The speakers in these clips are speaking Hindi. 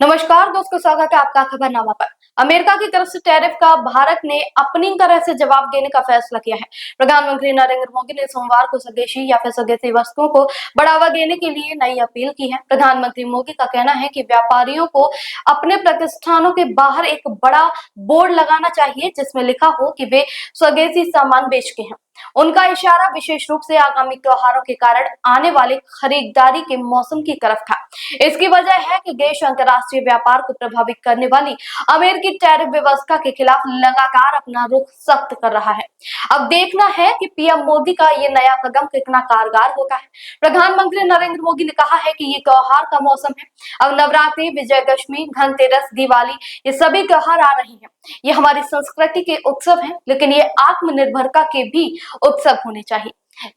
नमस्कार दोस्तों, स्वागत है आपका खबरनामा पर। अमेरिका की तरफ से टैरिफ का भारत ने अपनी तरह से जवाब देने का फैसला किया है। प्रधानमंत्री नरेंद्र मोदी ने सोमवार को स्वदेशी या फिर स्वदेशी वस्तुओं को बढ़ावा देने के लिए नई अपील की है। प्रधानमंत्री मोदी का कहना है कि व्यापारियों को अपने प्रतिष्ठानों के बाहर एक बड़ा बोर्ड लगाना चाहिए जिसमें लिखा हो कि वे स्वदेशी सामान बेचते हैं। उनका इशारा विशेष रूप से आगामी त्योहारों के कारण आने वाले खरीदारी के मौसम की तरफ था। इसकी वजह है कि देश अंतर्राष्ट्रीय व्यापार को प्रभावित करने वाली अमेरिकी टैरिफ व्यवस्था के खिलाफ लगातार अपना रुख सख्त कर रहा है। अब देखना है कि पीएम मोदी का ये नया कदम कितना कारगर होता है। प्रधानमंत्री नरेंद्र मोदी ने कहा है कि ये त्योहार का मौसम है। अब नवरात्रि, विजयदशमी, धनतेरस, दिवाली, ये सभी त्योहार आ रहे हैं। ये हमारी संस्कृति के उत्सव हैं, लेकिन ये आत्मनिर्भरता के भी उत्सव होने चाहिए।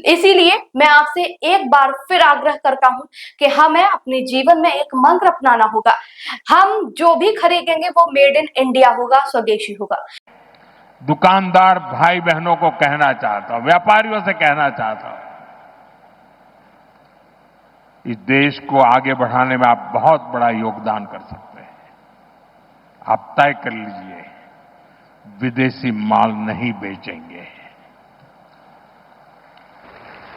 इसीलिए मैं आपसे एक बार फिर आग्रह करता हूं कि हमें अपने जीवन में एक मंत्र अपनाना होगा। हम जो भी खरीदेंगे वो मेड इन इंडिया होगा, स्वदेशी होगा। दुकानदार भाई बहनों को कहना चाहता हूं, व्यापारियों से कहना चाहता हूं, इस देश को आगे बढ़ाने में आप बहुत बड़ा योगदान कर सकते हैं। आप तय कर लीजिए, विदेशी माल नहीं बेचेंगे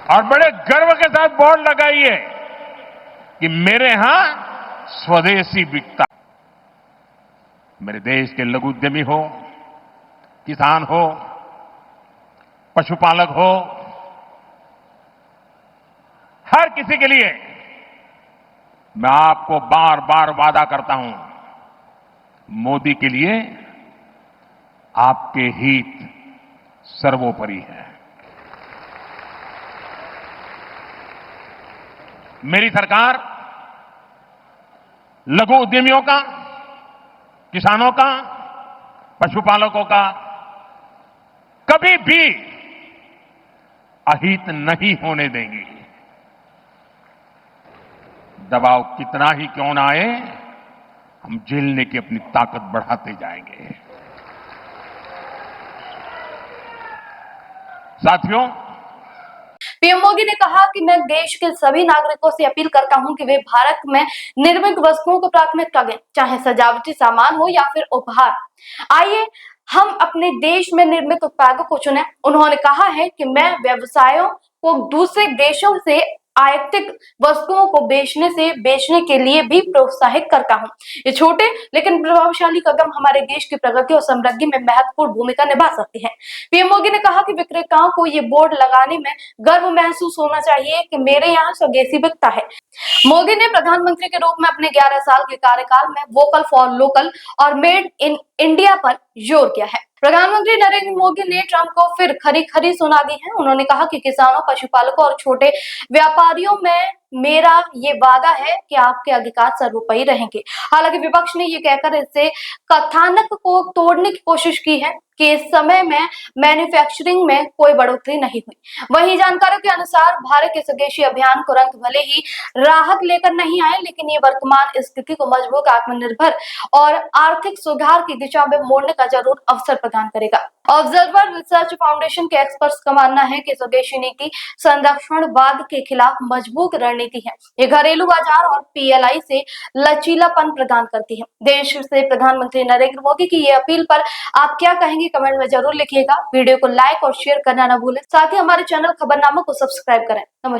और बड़े गर्व के साथ बोर्ड लगाइए कि मेरे यहां स्वदेशी बिकता। मेरे देश के लघु उद्यमी हो, किसान हो, पशुपालक हो, हर किसी के लिए मैं आपको बार बार वादा करता हूं, मोदी के लिए आपके हित सर्वोपरि है। मेरी सरकार लघु उद्यमियों का, किसानों का, पशुपालकों का कभी भी अहित नहीं होने देंगी। दबाव कितना ही क्यों ना आए, हम झेलने की अपनी ताकत बढ़ाते जाएंगे। साथियों, पीएम मोदी ने कहा कि मैं देश के सभी नागरिकों से अपील करता हूं कि वे भारत में निर्मित वस्तुओं को प्राथमिकता दें, चाहे सजावटी सामान हो या फिर उपहार। आइए हम अपने देश में निर्मित उत्पादों को चुनें। उन्होंने कहा है कि मैं व्यवसायों को दूसरे देशों से आयातित वस्तुओं को बेचने के लिए भी प्रोत्साहित करता हूं। ये छोटे लेकिन प्रभावशाली कदम हमारे देश की प्रगति और समृद्धि में महत्वपूर्ण भूमिका निभा सकते हैं। पीएम मोदी ने कहा कि विक्रेताओं को ये बोर्ड लगाने में गर्व महसूस होना चाहिए कि मेरे यहाँ स्वदेशी बिकता है। मोदी ने प्रधानमंत्री के रूप में अपने 11 साल के कार्यकाल में वोकल फॉर लोकल और मेड इन इंडिया पर जोर किया है। प्रधानमंत्री नरेंद्र मोदी ने ट्रंप को फिर खरी खरी सुना दी है। उन्होंने कहा कि किसानों, पशुपालकों और छोटे व्यापारियों में मेरा ये वादा है कि आपके अधिकार सर्वोपरि रहेंगे। हालांकि विपक्ष ने ये कहकर इससे कथानक को तोड़ने की कोशिश की है कि इस समय में मैन्युफैक्चरिंग में कोई बढ़ोतरी नहीं हुई। वहीं जानकारों के अनुसार भारत के स्वदेशी अभियान तुरंत भले ही राहत लेकर नहीं आए, लेकिन ये वर्तमान स्थिति को मजबूत, आत्मनिर्भर और आर्थिक सुधार की दिशा में मोड़ने का जरूर अवसर प्रदान करेगा। ऑब्जर्वर रिसर्च फाउंडेशन के एक्सपर्ट्स का मानना है कि स्वदेशी नीति संरक्षणवाद के खिलाफ मजबूत रणनीति है। ये घरेलू बाजार और पीएलआई से लचीलापन प्रदान करती है। देश से प्रधानमंत्री नरेंद्र मोदी की ये अपील पर आप क्या कहेंगे, कमेंट में जरूर लिखिएगा। वीडियो को लाइक और शेयर करना न भूलें। साथ ही हमारे चैनल खबरनामा को सब्सक्राइब करें। नमस्कार।